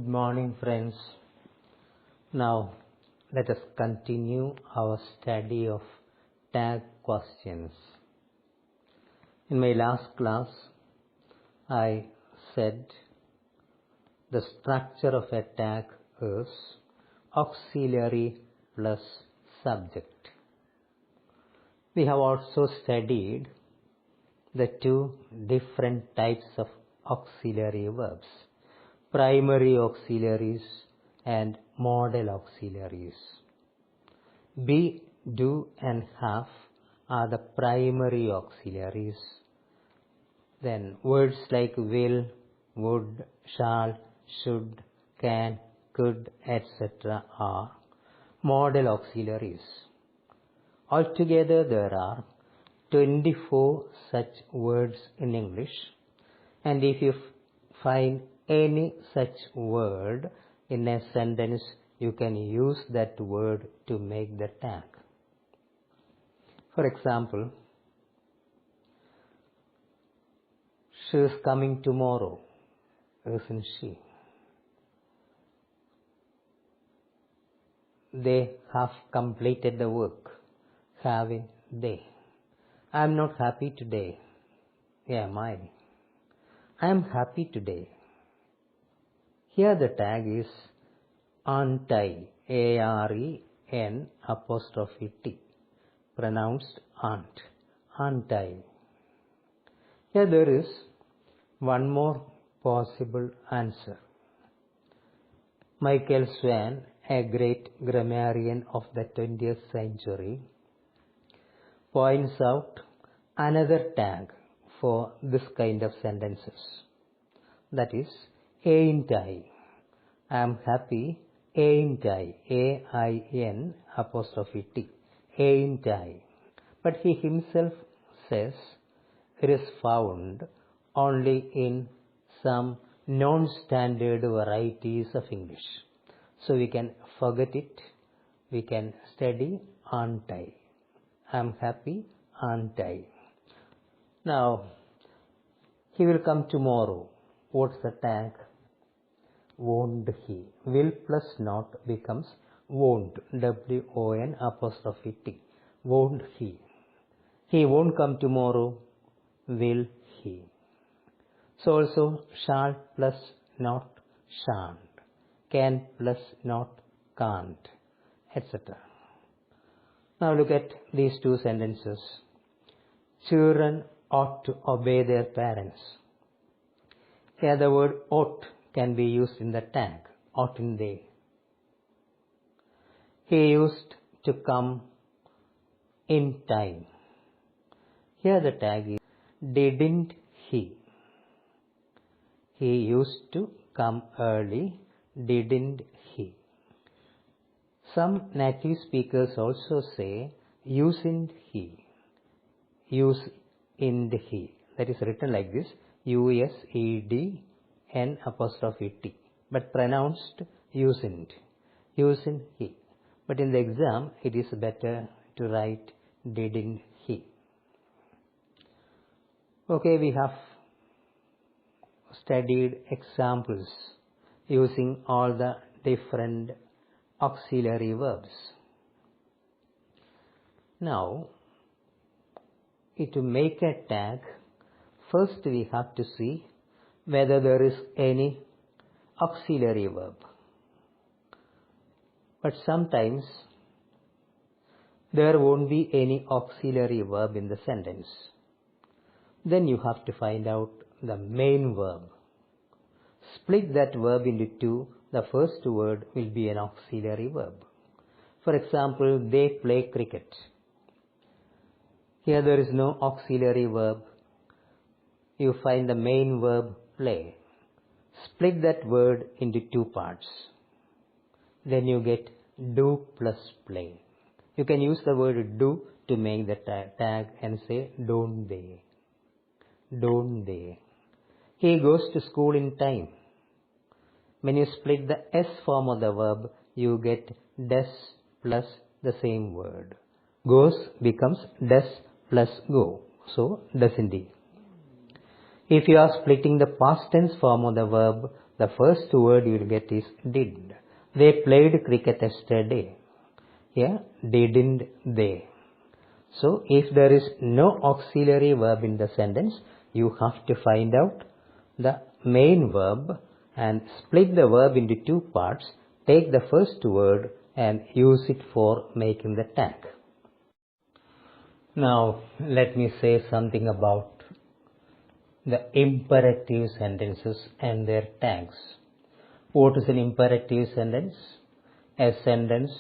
Good morning, friends. Now, let us continue our study of tag questions. In my last class, I said the structure of a tag is auxiliary plus subject. We have also studied the two different types of auxiliary verbs, primary auxiliaries and modal auxiliaries. Be, do and have are the primary auxiliaries. Then words like will, would, shall, should, can, could, etc. are modal auxiliaries. Altogether there are 24 such words in English, and if you find any such word in a sentence, you can use that word to make the tag. For example, she is coming tomorrow, isn't she? They have completed the work, haven't they? I am not happy today. Am I? I am happy today. Here the tag is aren't-I, A-R-E-N apostrophe T, pronounced aunt, aren't-I. Here there is one more possible answer. Michael Swan, a great grammarian of the 20th century, points out another tag for this kind of sentences. That is, ain't I. I am happy, ain't I? A-I-N apostrophe T. Ain't I? But he himself says it is found only in some non-standard varieties of English. So we can forget it. We can study aren't I. I am happy, aren't I? Now, he will come tomorrow. What's the tag? Won't he? Will plus not becomes won't. W-O-N apostrophe T. Won't he? He won't come tomorrow. Will he? So also shall plus not shan't. Can plus not can't, etc. Now look at these two sentences. Children ought to obey their parents. Here the word ought can be used in the tag, oughtn't they? He used to come in time. Here the tag is didn't he? He used to come early, didn't he? Some native speakers also say usedn't he? Usedn't he? That is written like this, U-S-E-D-N apostrophe T, but pronounced usedn't. Usedn't he? But in the exam, it is better to write didn't he. Okay, we have studied examples using all the different auxiliary verbs. Now, to make a tag, first we have to see whether there is any auxiliary verb. But sometimes there won't be any auxiliary verb in the sentence. Then you have to find out the main verb. Split that verb into two. The first word will be an auxiliary verb. For example, they play cricket. Here there is no auxiliary verb. You find the main verb play. Split that word into two parts. Then you get do plus play. You can use the word do to make the tag and say don't they. Don't they. He goes to school in time. When you split the S form of the verb, you get does plus the same word. Goes becomes does plus go. So, doesn't he? If you are splitting the past tense form of the verb, the first word you will get is did. They played cricket yesterday. Yeah, didn't they? So if there is no auxiliary verb in the sentence, you have to find out the main verb and split the verb into two parts. Take the first word and use it for making the tag. Now let me say something about the imperative sentences and their tags. What is an imperative sentence? A sentence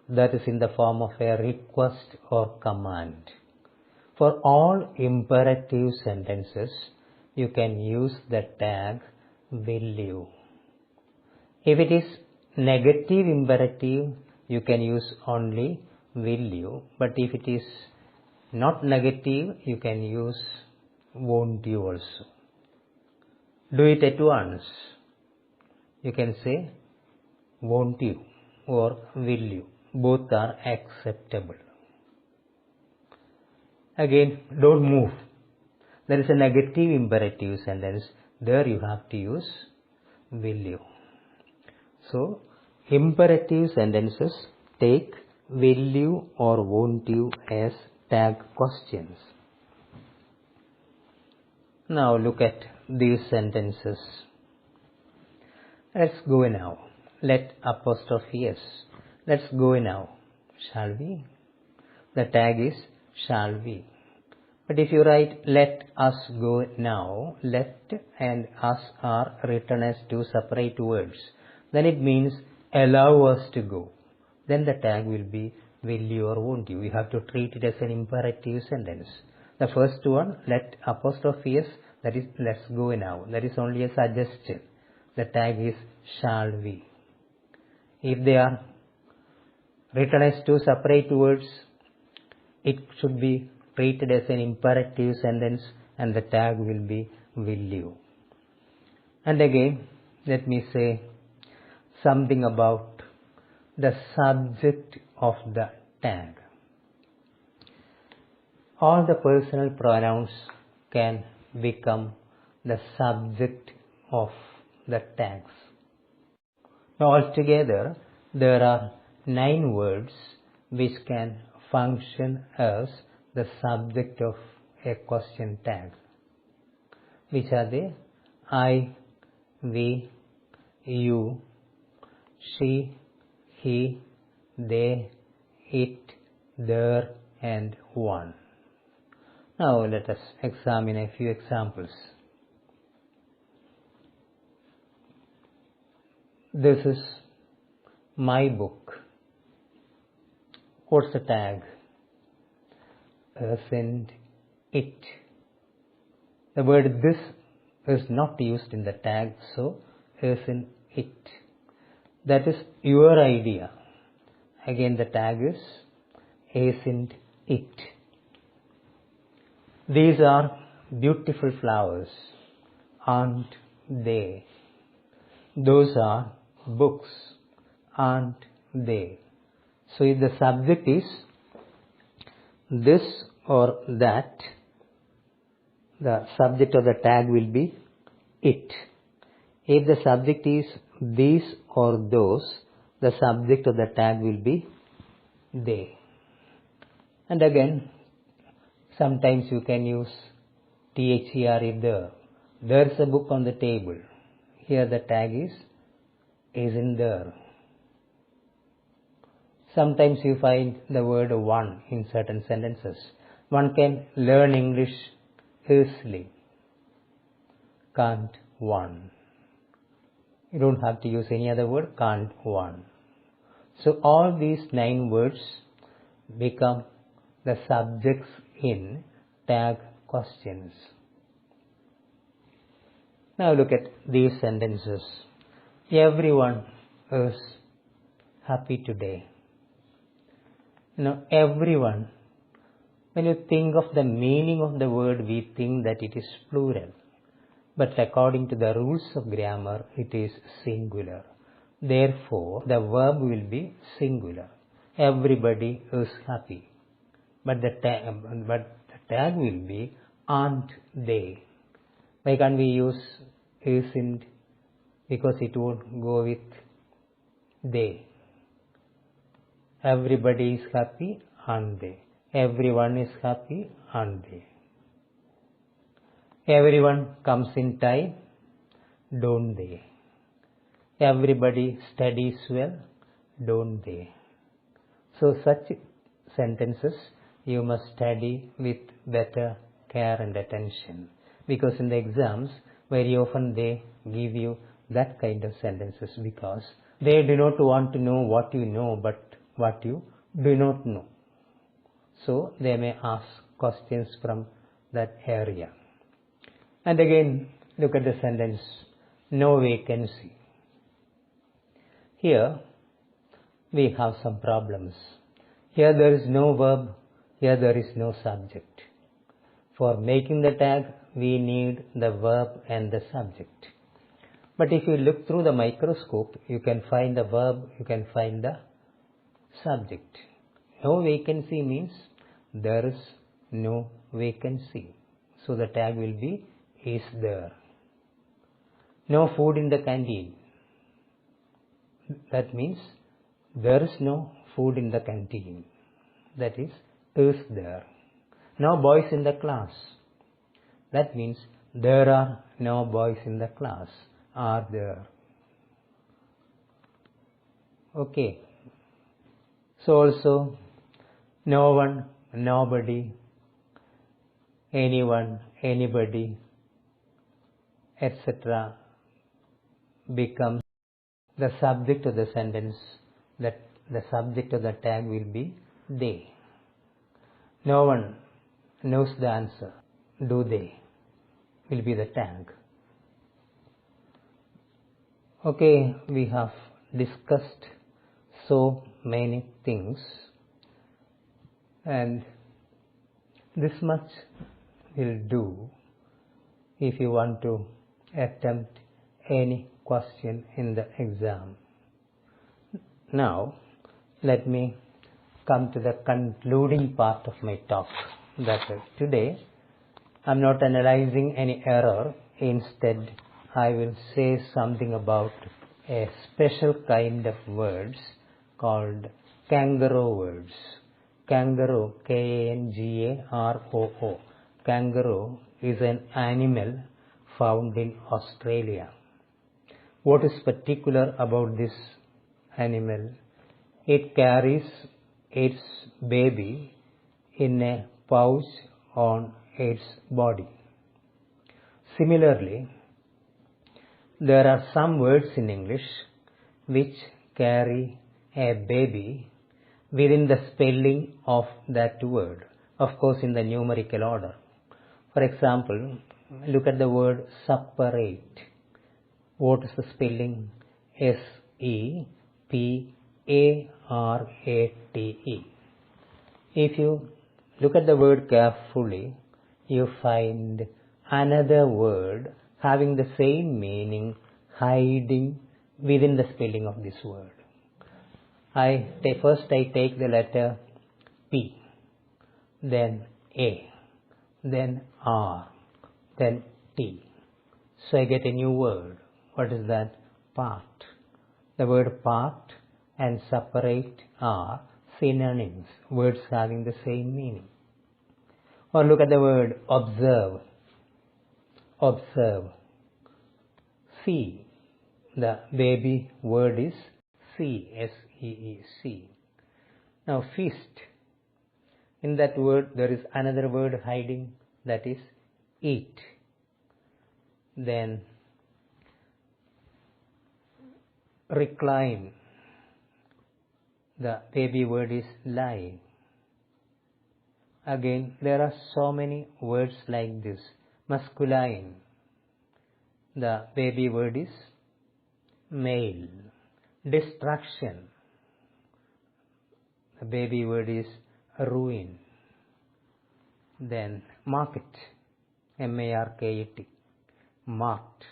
that is in the form of a request or command. For all imperative sentences, you can use the tag will you. If it is negative imperative, you can use only will you. But if it is not negative, you can use won't you also. Do it at once. You can say won't you or will you. Both are acceptable. Again, don't move. There is a negative imperative sentence. There you have to use will you. So, imperative sentences take will you or won't you as tag questions. Now look at these sentences. Let's go now. Let apostrophe s. Let's go now. Shall we? The tag is shall we. But if you write let us go now, let and us are written as two separate words. Then it means allow us to go. Then the tag will be will you or won't you. You have to treat it as an imperative sentence. The first one, let apostrophe s, that is let's go now. That is only a suggestion. The tag is shall we. If they are written as two separate words, it should be treated as an imperative sentence and the tag will be will you. And again, let me say something about the subject of the tag. All the personal pronouns can become the subject of the tags. Now altogether, there are 9 words which can function as the subject of a question tag. Which are they? I, we, you, she, he, they, it, their, and one. Now let us examine a few examples. This is my book. What's the tag? Isn't it? The word this is not used in the tag, so isn't it? That is your idea. Again the tag is isn't it? These are beautiful flowers, aren't they? Those are books, aren't they? So if the subject is this or that, the subject of the tag will be it. If the subject is these or those, the subject of the tag will be they. And again, sometimes you can use THERE there. There's a book on the table. Here the tag is isn't there. Sometimes you find the word one in certain sentences. One can learn English easily. Can't one. You don't have to use any other word. Can't one. So all these 9 words become the subjects in tag questions. Now look at these sentences. Everyone is happy today. Now everyone, when you think of the meaning of the word, we think that it is plural. But according to the rules of grammar, it is singular. Therefore, the verb will be singular. Everybody is happy. But the tag will be aren't they. Why can't we use isn't because it would go with they. Everybody is happy, aren't they? Everyone is happy, aren't they? Everyone comes in time, don't they? Everybody studies well, don't they? So such sentences you must study with better care and attention, because in the exams very often they give you that kind of sentences, because they do not want to know what you know but what you do not know. So they may ask questions from that area. And again, look at the sentence, no vacancy. Here we have some problems. Here there is no verb, here there is no subject. For making the tag, we need the verb and the subject. But if you look through the microscope, you can find the verb, you can find the subject. No vacancy means there is no vacancy. So the tag will be is there. No food in the canteen. That means there is no food in the canteen. That is there. No boys in the class. That means there are no boys in the class. Are there? Okay. So also no one, nobody, anyone, anybody, etc. becomes the subject of the sentence, that the subject of the tag will be they. No one knows the answer, do they, will be the tag. Okay, we have discussed so many things, and this much will do if you want to attempt any question in the exam. Now, let me come to the concluding part of my talk. That is, today I am not analyzing any error. Instead, I will say something about a special kind of words called kangaroo words. Kangaroo, Kangaroo. Kangaroo is an animal found in Australia. What is particular about this animal? It carries its baby in a pouch on its body. Similarly, there are some words in English which carry a baby within the spelling of that word, of course in the numerical order. For example, look at the word separate. What is the spelling? S-E-P-A-R-A-T-E. If you look at the word carefully, you find another word having the same meaning hiding within the spelling of this word. First I take the letter P, then A, then R, then T. So I get a new word. What is that? Part. The word part and separate are synonyms, words having the same meaning. Or look at the word observe. Observe. See. The baby word is see, S-E-E-C. Now feast. In that word there is another word hiding, that is eat. Then recline. The baby word is lie. Again, there are so many words like this. Masculine. The baby word is male. Destruction. The baby word is ruin. Then market. M-A-R-K-E-T. Marked.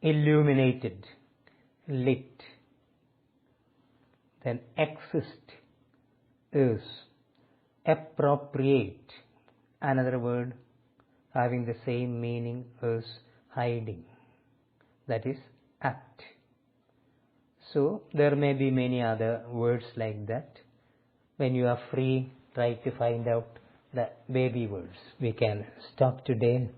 Illuminated. Lit. Then exist is. Appropriate. Another word having the same meaning is hiding. that is act. So there may be many other words like that. When you are free, try to find out the baby words. We can stop today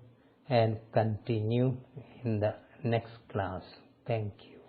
and continue in the next class. Thank you.